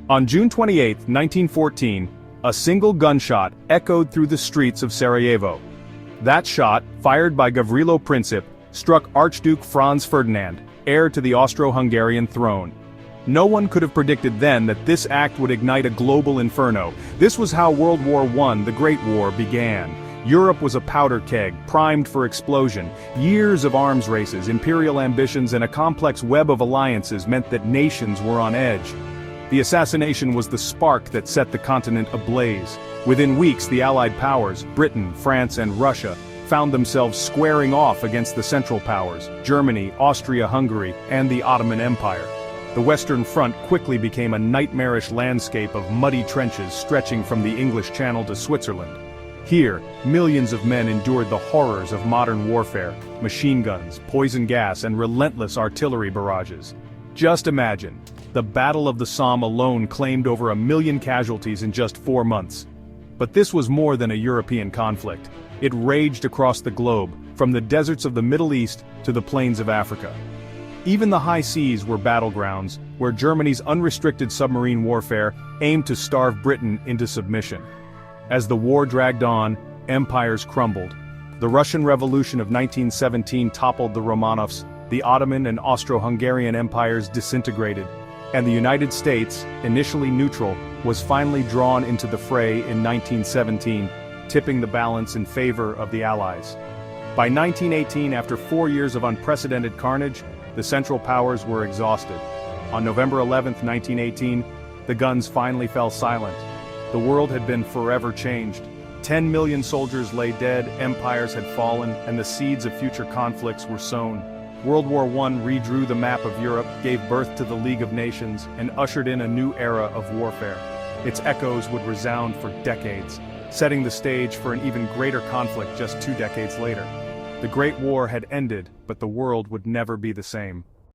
On June 28, 1914, a single gunshot echoed through the streets of Sarajevo. That shot, fired by Gavrilo Princip, struck Archduke Franz Ferdinand, heir to the Austro-Hungarian throne. No one could have predicted then that this act would ignite a global inferno. This was how World War I, the Great War, began. Europe was a powder keg, primed for explosion. Years of arms races, imperial ambitions, and a complex web of alliances meant that nations were on edge. The assassination was the spark that set the continent ablaze. Within weeks, the Allied powers, Britain, France, and Russia, found themselves squaring off against the Central Powers, Germany, Austria-Hungary, and the Ottoman Empire. The Western Front quickly became a nightmarish landscape of muddy trenches stretching from the English Channel to Switzerland. Here, millions of men endured the horrors of modern warfare, machine guns, poison gas, and relentless artillery barrages. Just imagine, the Battle of the Somme alone claimed over 1 million casualties in just 4 months. But this was more than a European conflict. It raged across the globe, from the deserts of the Middle East to the plains of Africa. Even the high seas were battlegrounds, where Germany's unrestricted submarine warfare aimed to starve Britain into submission. As the war dragged on, empires crumbled. The Russian Revolution of 1917 toppled the Romanovs, the Ottoman and Austro-Hungarian empires disintegrated, and the United States, initially neutral, was finally drawn into the fray in 1917, tipping the balance in favor of the Allies. By 1918, after 4 years of unprecedented carnage, the Central Powers were exhausted. On November 11, 1918, the guns finally fell silent. The world had been forever changed. 10 million soldiers lay dead, empires had fallen, and the seeds of future conflicts were sown. World War I redrew the map of Europe, gave birth to the League of Nations, and ushered in a new era of warfare. Its echoes would resound for decades, setting the stage for an even greater conflict just 2 decades later. The Great War had ended, but the world would never be the same.